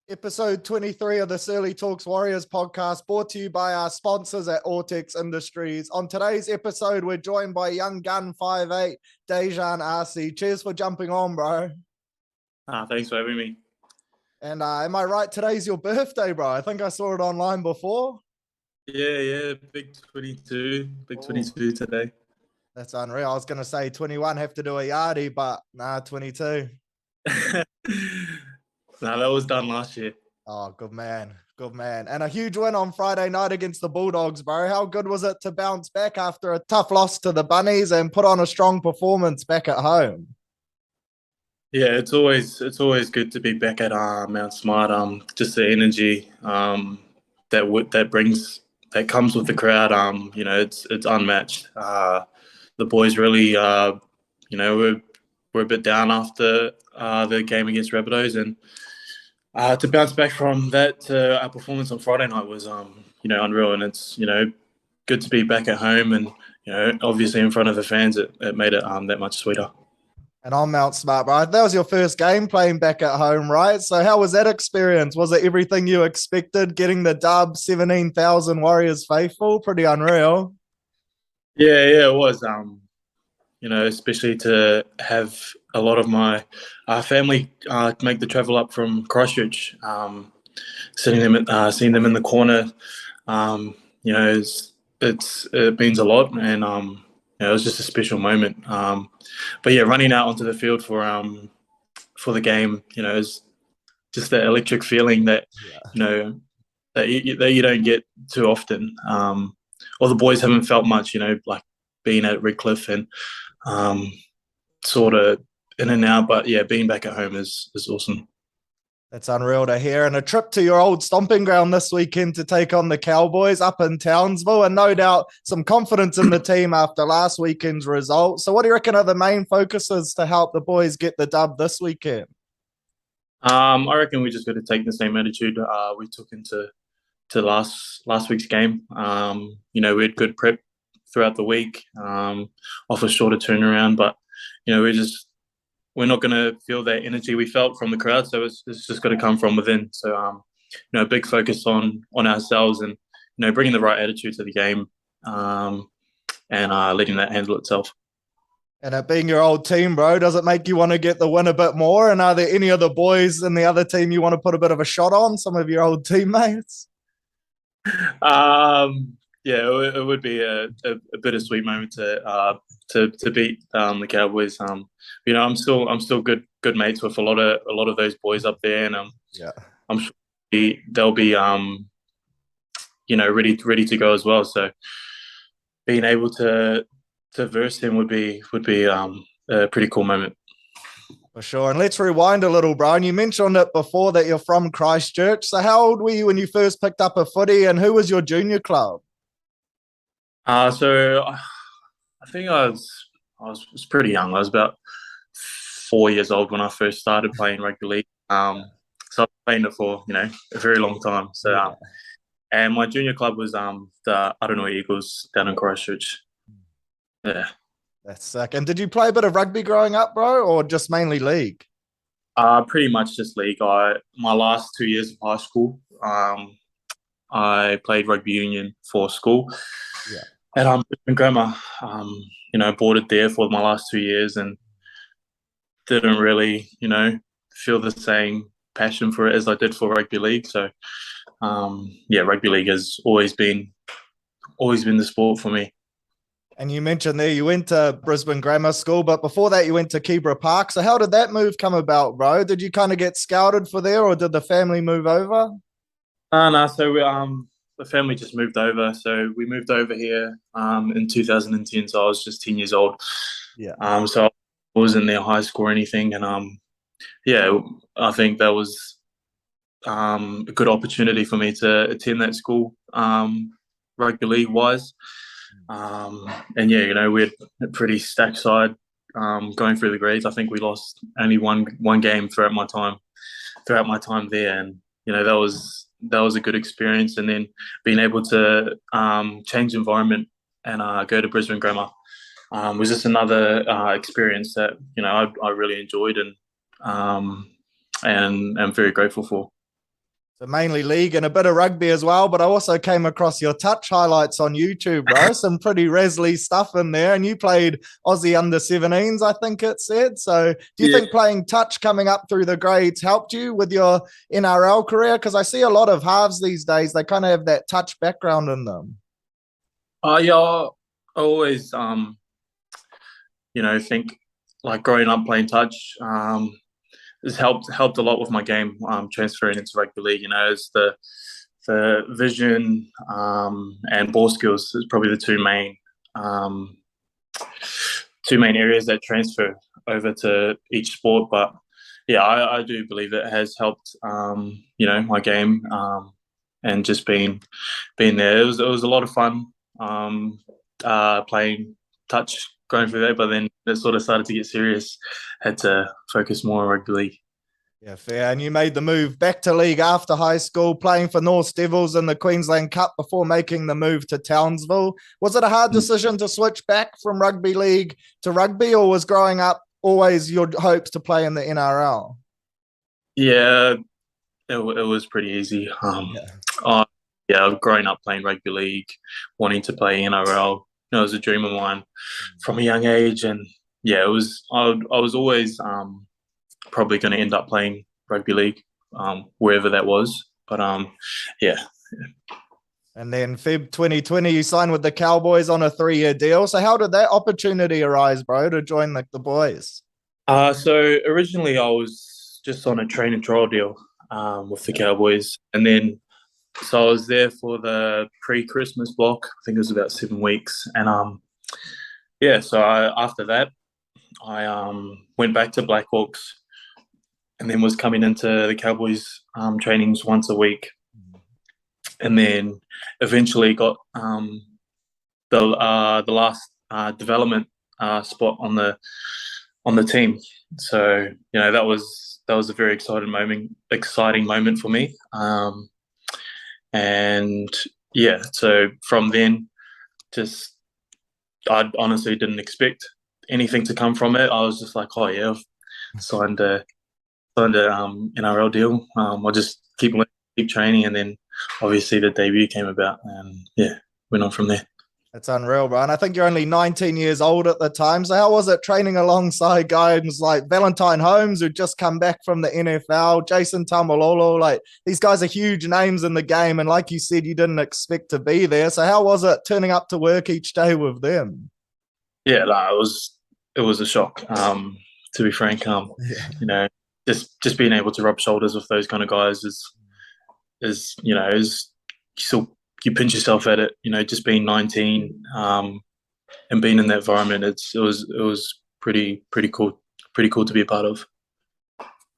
Episode 23 of the Searley Talks Warriors podcast, brought to you by our sponsors at Ortex Industries. On today's episode, we're joined by young gun 5'8", Daejarn Asi. Cheers for jumping on, bro. Thanks for having me. And am I right? Today's your birthday, bro. I think I saw it online before. Yeah, big 22 today. That's unreal. I was going to say 21, have to do a yardie, but nah, 22. No, that was done last year. Oh, good man. Good man. And a huge win on Friday night against the Bulldogs, bro. How good was it to bounce back after a tough loss to the Bunnies and put on a strong performance back at home? Yeah, it's always good to be back at Mount Smart. Just the energy that comes with the crowd. It's unmatched. The boys really, we're a bit down after the game against Rabbitohs, and to bounce back from that to our performance on Friday night was unreal. And it's good to be back at home, and obviously in front of the fans. It made it that much sweeter. And on Mount Smart, bro, that was your first game playing back at home, right? So how was that experience? Was it everything you expected? Getting the dub, 17,000 Warriors faithful, pretty unreal. Yeah, it was. Especially to have a lot of my family make the travel up from Christchurch, seeing them in the corner. It means a lot, and it was just a special moment. But yeah, running out onto the field for the game, is just that electric feeling that that you don't get too often. Or the boys haven't felt much, like being at Redcliffe and sort of in and out. But yeah, being back at home is awesome. That's unreal to hear. And a trip to your old stomping ground this weekend to take on the Cowboys up in Townsville, and no doubt some confidence in the team after last weekend's result. So what do you reckon are the main focuses to help the boys get the dub this weekend? I reckon we just got to take the same attitude we took into last week's game. We had good prep throughout the week, off a shorter turnaround, but we're not going to feel that energy we felt from the crowd. So it's just got to come from within. So, a big focus on ourselves, and, bringing the right attitude to the game, and letting that handle itself. And it being your old team, bro, does it make you want to get the win a bit more? And are there any other boys in the other team you want to put a bit of a shot on, some of your old teammates? Yeah, it would be a bittersweet moment to beat the Cowboys. I'm still good mates with a lot of those boys up there, and I'm sure they'll be ready to go as well. So being able to verse them would be a pretty cool moment. For sure. And let's rewind a little, Brian. You mentioned it before that you're from Christchurch. So how old were you when you first picked up a footy, and who was your junior club? So I think I was pretty young. I was about 4 years old when I first started playing rugby league. So I've played it for a very long time. So and my junior club was the Aranui Eagles down in Christchurch. Yeah. That's sick. And did you play a bit of rugby growing up, bro, or just mainly league? Pretty much just league. My last 2 years of high school, I played rugby union for school. Yeah. At Brisbane Grammar, boarded there for my last 2 years, and didn't really, feel the same passion for it as I did for rugby league. So, rugby league has always been the sport for me. And you mentioned there you went to Brisbane Grammar School, but before that you went to Keebra Park. So how did that move come about, bro? Did you kind of get scouted for there, or did the family move over? No. So the family just moved over. So we moved over here in 2010. So I was just 10 years old. Yeah. So I wasn't near high school or anything, and I think that was a good opportunity for me to attend that school, rugby league wise. And we had a pretty stacked side going through the grades. I think we lost only one game throughout my time there, and that was a good experience. And then being able to change environment and go to Brisbane Grammar was just another experience that I really enjoyed, and I'm very grateful for. So mainly league and a bit of rugby as well, but I also came across your touch highlights on YouTube, bro. Some pretty Resley stuff in there, and you played Aussie under-17s, I think it said. So do you Yeah. think playing touch coming up through the grades helped you with your NRL career? Because I see a lot of halves these days, they kind of have that touch background in them. Yeah, I always think like growing up playing touch has helped a lot with my game transferring into rugby league. As the vision and ball skills is probably the two main areas that transfer over to each sport. But yeah, I do believe it has helped my game and just being there. It was a lot of fun playing touch going through there, but then it sort of started to get serious. Had to focus more on rugby league. Yeah, fair. And you made the move back to league after high school, playing for North Devils in the Queensland Cup before making the move to Townsville. Was it a hard decision to switch back from rugby league to rugby, or was growing up always your hopes to play in the NRL? Yeah, it was pretty easy. Growing up playing rugby league, wanting to play NRL, it was a dream of mine from a young age, and yeah, it was. I was always probably going to end up playing rugby league, wherever that was. But yeah. And then Feb 2020, you signed with the Cowboys on a 3-year deal. So how did that opportunity arise, bro, to join the boys? So originally I was just on a train and trial deal with the Cowboys, and then so I was there for the pre-Christmas block. I think it was about 7 weeks, and so after that I went back to Black Hawks, and then was coming into the Cowboys trainings once a week, and then eventually got the last development spot on the team. So that was a very exciting moment for me. And yeah, so from then, just I honestly didn't expect anything to come from it. I was just like, oh yeah, I've signed a NRL deal. I'll just keep training, and then obviously the debut came about, and yeah, went on from there. It's unreal, bro. And I think you're only 19 years old at the time. So how was it training alongside guys like Valentine Holmes, who'd just come back from the NFL, Jason Tamalolo? Like, these guys are huge names in the game. And like you said, you didn't expect to be there. So how was it turning up to work each day with them? Yeah, no, it was a shock. To be frank, just being able to rub shoulders with those kind of guys is still, you pinch yourself at it, just being 19 and being in that environment. It was pretty cool to be a part of.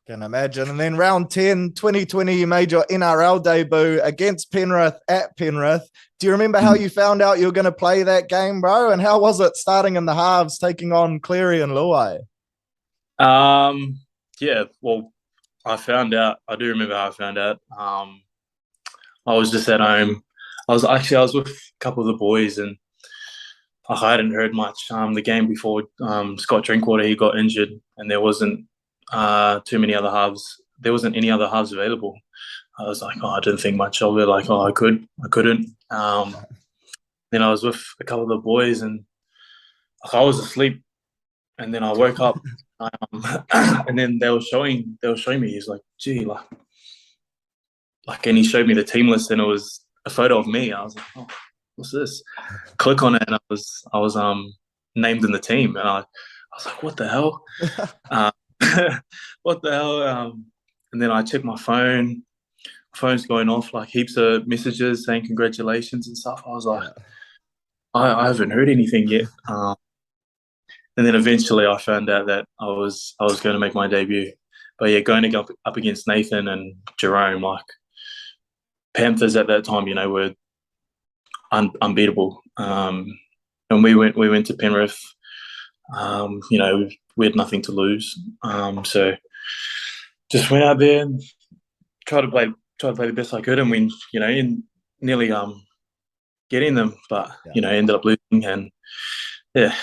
Can imagine. And then round 10, 2020, you made your NRL debut against Penrith at Penrith. Do you remember how you found out you were going to play that game, bro? And how was it starting in the halves, taking on Cleary and Luai? Yeah, well, I do remember how I found out. I was just at home. I was with a couple of the boys, and I hadn't heard much. The game before, Scott Drinkwater, he got injured, and there wasn't too many other halves. There wasn't any other halves available. I was like, I didn't think much of it. Like, I couldn't. Then I was with a couple of the boys, and I was asleep, and then I woke up, and then they were showing me. He's like, gee, like, and he showed me the team list, and it was a photo of me. I was like, oh, what's this? Click on it, and I was named in the team, and I was like, what the hell? What the hell? And then I checked my phone. Phone's going off, like heaps of messages saying congratulations and stuff. I was like, I haven't heard anything yet. And then eventually I found out that I was going to make my debut. But yeah, going up against Nathan and Jerome, like Panthers at that time, were unbeatable. And we went to Penrith. We had nothing to lose. So just went out there and tried to play the best I could, and win. Nearly getting them, but ended up losing. And yeah,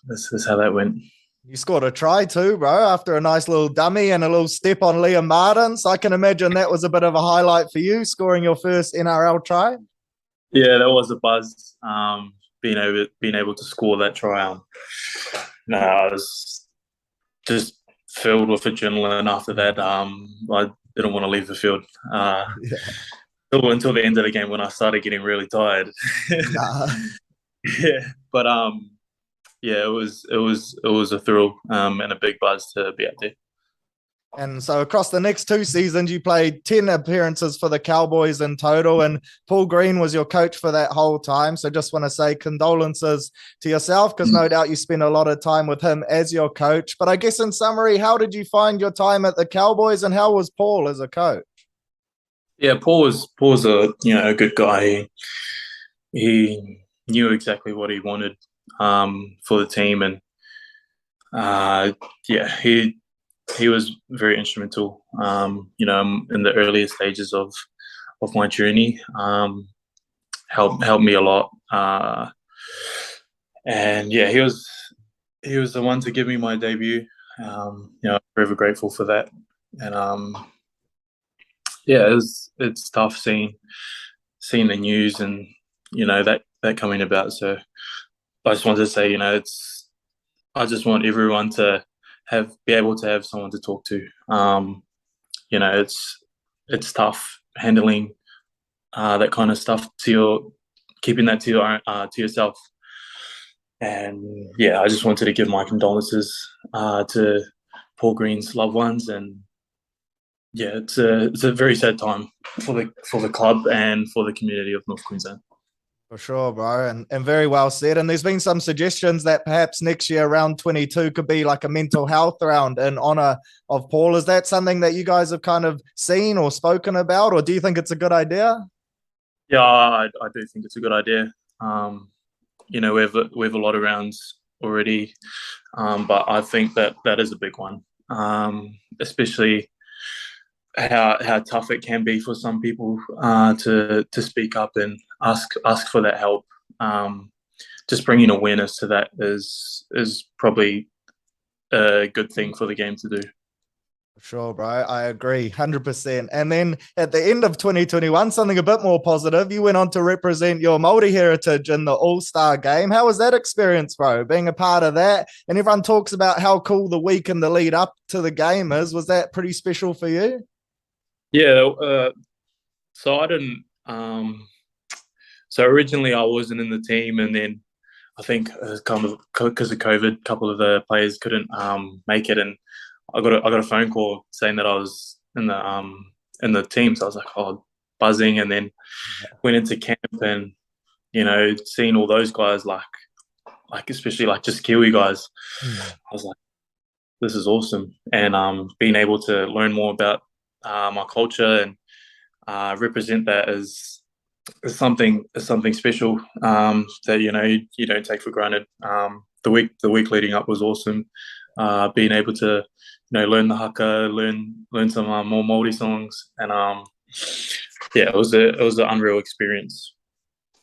that's how that went. You scored a try too, bro, after a nice little dummy and a little step on Liam Martin. So I can imagine that was a bit of a highlight for you, scoring your first NRL try. Yeah, that was a buzz. Being able to score that try. No, I was just filled with adrenaline after that. I didn't want to leave the field Yeah. until the end of the game when I started getting really tired. Nah. Yeah, but yeah, it was a thrill and a big buzz to be out there. And so across the next two seasons, you played 10 appearances for the Cowboys in total, and Paul Green was your coach for that whole time. So just want to say condolences to yourself, because no doubt you spent a lot of time with him as your coach. But I guess in summary, how did you find your time at the Cowboys, and how was Paul as a coach? Yeah, Paul's a good guy. He knew exactly what he wanted for the team, and yeah, he was very instrumental. In the earlier stages of my journey, helped me a lot. And yeah, he was the one to give me my debut. I'm forever grateful for that. And yeah, it's tough seeing the news and that coming about. So I just wanted to say, I just want everyone to be able to have someone to talk to. It's tough handling that kind of stuff keeping that to yourself. And yeah, I just wanted to give my condolences to Paul Green's loved ones, and yeah, it's a very sad time for the club and for the community of North Queensland. For sure, bro. And very well said. And there's been some suggestions that perhaps next year, round 22, could be like a mental health round in honor of Paul. Is that something that you guys have kind of seen or spoken about, or do you think it's a good idea? Yeah, I do think it's a good idea. We have a lot of rounds already, but I think that is a big one, especially how tough it can be for some people to speak up and ask for that help. Just bringing awareness to that is probably a good thing for the game to do. Sure, bro. I agree 100%. And then at the end of 2021, something a bit more positive, you went on to represent your Maori heritage in the All-Star game. How was that experience, bro? Being a part of that, and everyone talks about how cool the week and the lead up to the game is. Was that pretty special for you? Yeah. So I didn't. So originally I wasn't in the team, and then I think kind of because of COVID, a couple of the players couldn't make it, and I got a phone call saying that I was in the team. So I was like, oh, buzzing, and then went into camp, and seeing all those guys, like especially like just Kiwi guys, I was like, this is awesome, and being able to learn more about my culture and represent that is something special that you don't take for granted. The week leading up was awesome. Being able to learn the haka, learn some more Maori songs, and yeah, it was an unreal experience.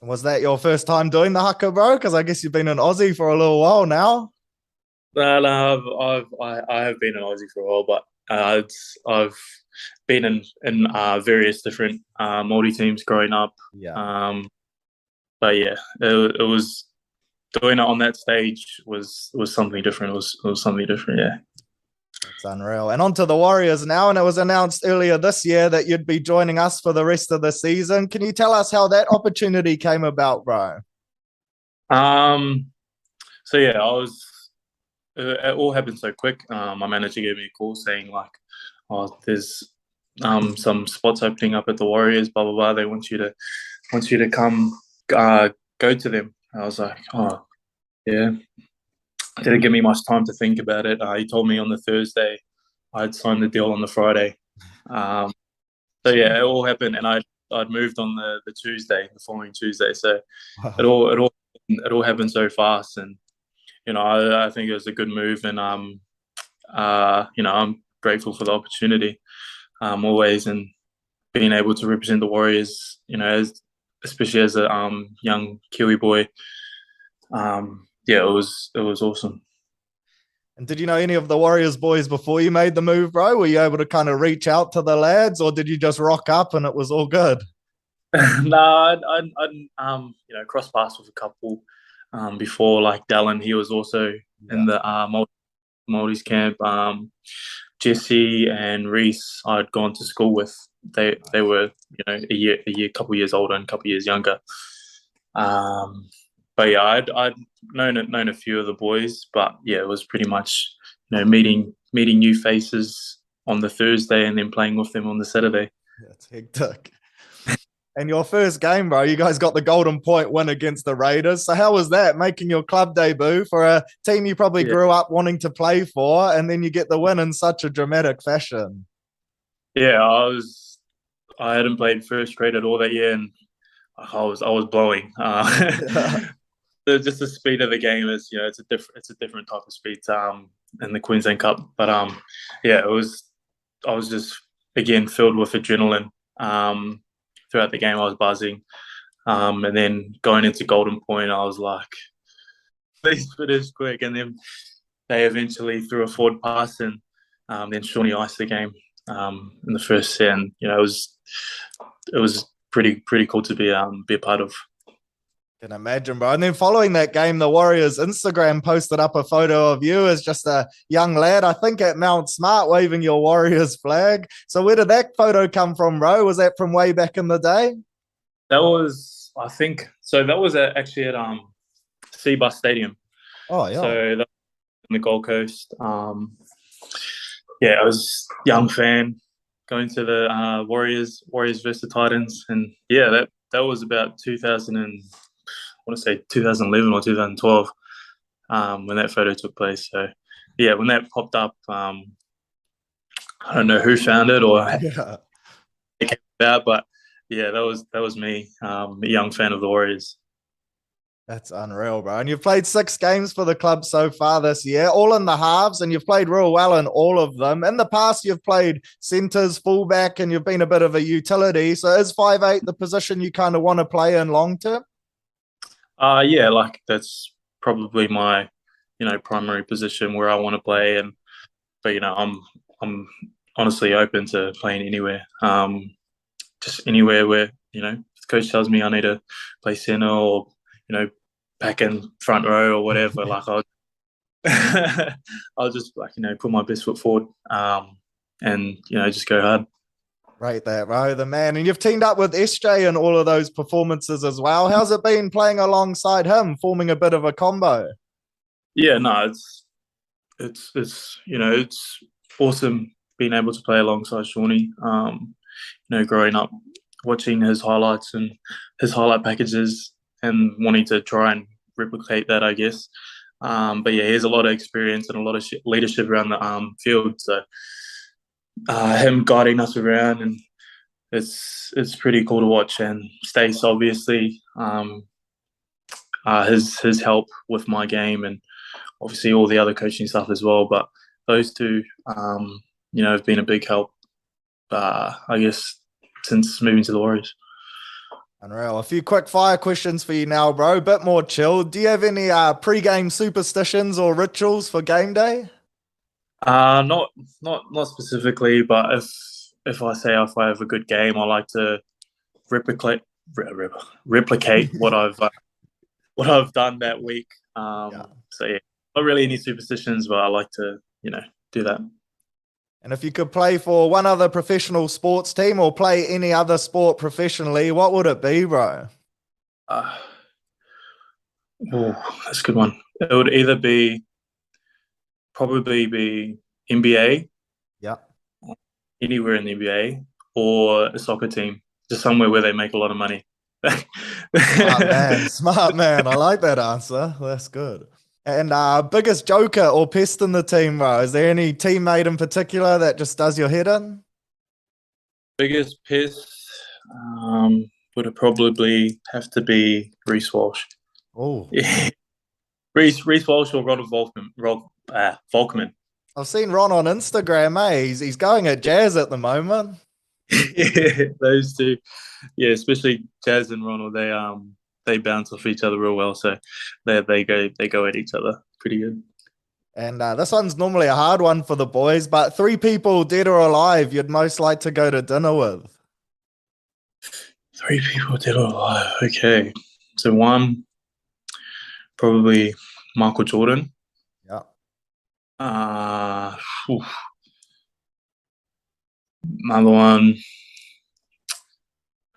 Was that your first time doing the Haka Bro? Because I guess you've been in Aussie for a little while now. I have been an Aussie for a while, but I've been in various different Maori teams growing up. Yeah. But yeah, it was doing it on that stage was something different. It was something different. Yeah. It's unreal. And on to the Warriors now. And it was announced earlier this year that you'd be joining us for the rest of the season. Can you tell us how that opportunity came about, bro? Um. So yeah, it all happened so quick. My manager gave me a call saying like, "Oh, there's some spots opening up at the Warriors. Blah blah blah. They want you to come go to them." I was like, "Oh yeah." Didn't give me much time to think about it. He told me on the Thursday. I'd signed the deal on the Friday. Um, so yeah, it all happened, and I'd moved on the Tuesday, the following Tuesday. So it all happened so fast, and I think it was a good move, and I'm grateful for the opportunity, always, and being able to represent the Warriors, especially as a young Kiwi boy. Yeah, it was awesome. And did you know any of the Warriors boys before you made the move, bro? Were you able to kind of reach out to the lads, or did you just rock up and it was all good? No, cross paths with a couple before, like Dallin. He was also Yeah. in the Maori's camp. Jesse and Reese, I'd gone to school with. They were couple years older and a couple years younger. But yeah, I'd known a few of the boys, but yeah, it was pretty much meeting new faces on the Thursday and then playing with them on the Saturday. That's hectic. And your first game, bro, you guys got the Golden Point win against the Raiders. So how was that, making your club debut for a team you probably Yeah, grew up wanting to play for, and then you get the win in such a dramatic fashion? yeah, I hadn't played first grade at all that year, and I was blowing. Just the speed of the game is, it's a different type of speed in the Queensland Cup. But yeah, I was just again filled with adrenaline. Throughout the game, I was buzzing, and then going into Golden Point, I was like, please finish quick. And then they eventually threw a forward pass, and then Shawnee iced the game in the first set. And it was pretty cool to be a part of. Can imagine, bro. And then following that game, the Warriors Instagram posted up a photo of you as just a young lad, I think at Mount Smart, waving your Warriors flag. So where did that photo come from, bro? Was that from way back in the day? That was, I think, so that was actually at Seabus Stadium. Oh, yeah. So that was on the Gold Coast. Yeah, I was a young fan going to the Warriors versus the Titans, and yeah, that was about 2000 and I want to say 2011 or 2012 when that photo took place. So yeah, when that popped up, I don't know who found it or Yeah. it came about, but yeah, that was me, a young fan of the Warriors. That's unreal, bro. And you've played 6 games for the club so far this year, all in the halves, and you've played real well in all of them. In the past, you've played centres, fullback, and you've been a bit of a utility. So is 5'8" the position you kind of want to play in long term? Yeah, like that's probably my primary position where I want to play, but I'm honestly open to playing anywhere. Just anywhere where the coach tells me I need to play center or back in front row or whatever. Like I'll just put my best foot forward, and just go hard. Right there, bro, the man. And you've teamed up with SJ in all of those performances as well. How's it been playing alongside him, forming a bit of a combo? Yeah, no, it's awesome being able to play alongside Shawnee. Growing up watching his highlights and his highlight packages and wanting to try and replicate that, I guess. But yeah, he has a lot of experience and a lot of leadership around the field. So him guiding us around, and it's pretty cool to watch. And Stace, obviously, his help with my game, and obviously all the other coaching stuff as well. But those two, have been a big help, I guess, since moving to the Warriors. Unreal. A few quick fire questions for you now, bro. Bit more chill. Do you have any pre-game superstitions or rituals for game day? Not specifically, but if I have a good game, I like to replicate what I've done that week. Yeah. So yeah, not really any superstitions, but I like to do that. And if you could play for one other professional sports team or play any other sport professionally, what would it be, bro? Oh, that's a good one. It would either probably be NBA, Yeah. anywhere in the NBA, or a soccer team, just somewhere where they make a lot of money. Smart man. Smart man. I like that answer. That's good. And biggest joker or pest in the team, bro? Is there any teammate in particular that just does your head in? Biggest pest would it probably have to be Reese Walsh. Oh, Yeah. Reese Walsh or Ronald Volkman. I've seen Ron on Instagram, eh? He's going at Jazz at the moment. Yeah, those two. Yeah, especially Jazz and Ronald. They bounce off each other real well, so they go at each other pretty good. And this one's normally a hard one for the boys, but 3 people, dead or alive, you'd most like to go to dinner with. 3 people dead or alive. Okay. So one, probably Michael Jordan. Yeah. Uh, oof. Another one,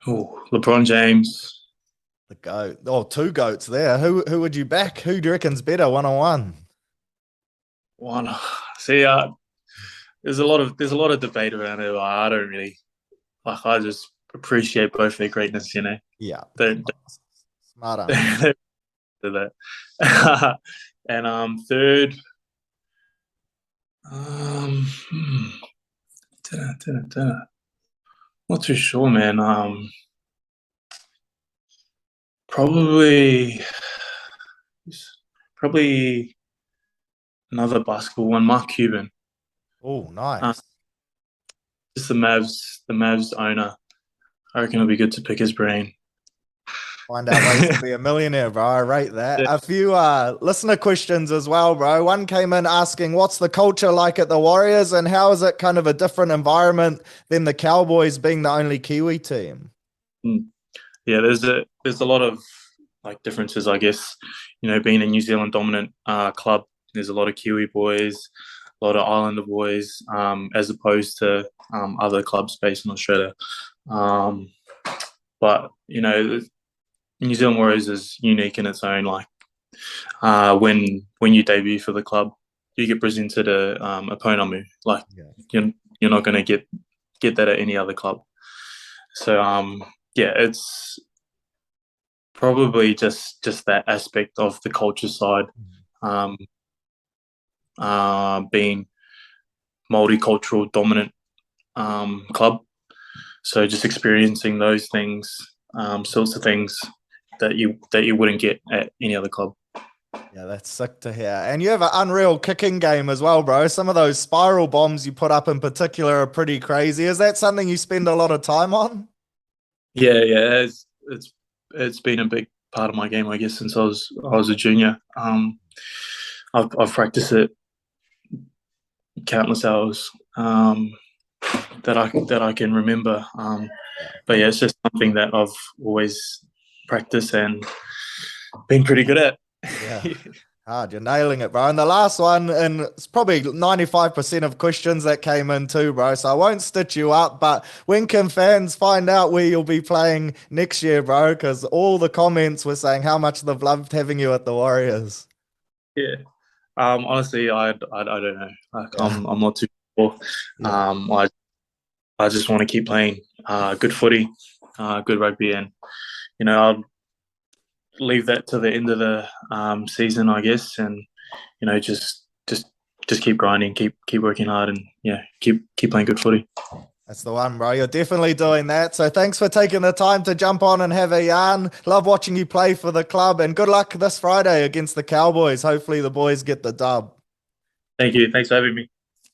LeBron James. The goat. Oh, 2 goats there. Who would you back? Who do you reckon's better, 1-on-1? One. See, there's a lot of debate around it. I don't really like. I just appreciate both their greatness. Yeah. Don't Smart on. do that. And third, not too sure, man. Probably another basketball one, Mark Cuban. Oh, nice. Just the Mavs owner. I reckon it'll be good to pick his brain. Find out ways to be a millionaire, bro. I rate that. Yeah. A few listener questions as well, bro. One came in asking, what's the culture like at the Warriors and how is it kind of a different environment than the Cowboys being the only Kiwi team? Yeah, there's a lot of like differences, I guess. Being a New Zealand dominant club, there's a lot of Kiwi boys, a lot of Islander boys, as opposed to other clubs based in Australia. But New Zealand Warriors is unique in its own. Like when you debut for the club, you get presented a ponamu. Like you're not going to get that at any other club. So yeah, it's probably just that aspect of the culture side, being multicultural dominant club. So just experiencing those things, sorts of things that you wouldn't get at any other club. Yeah, that's sick to hear. And you have an unreal kicking game as well, bro. Some of those spiral bombs you put up in particular are pretty crazy. Is that something you spend a lot of time on? Yeah. It's been a big part of my game, I guess, since I was a junior. I've practiced it countless hours that I can remember. But yeah, it's just something that I've always practiced and been pretty good at. Yeah. Hard, you're nailing it, bro. And the last one, and it's probably 95% of questions that came in too, bro. So I won't stitch you up, but when can fans find out where you'll be playing next year, bro? Because all the comments were saying how much they've loved having you at the Warriors. Yeah. Honestly, I don't know. Like, I'm not too sure. I just want to keep playing good footy, good rugby, and I'll leave that to the end of the season, I guess, and just keep grinding, keep working hard, and keep playing good footy. That's the one, bro. You're definitely doing that. So thanks for taking the time to jump on and have a yarn. Love watching you play for the club, and good luck this Friday against the Cowboys. Hopefully the boys get the dub. Thank you. Thanks for having me.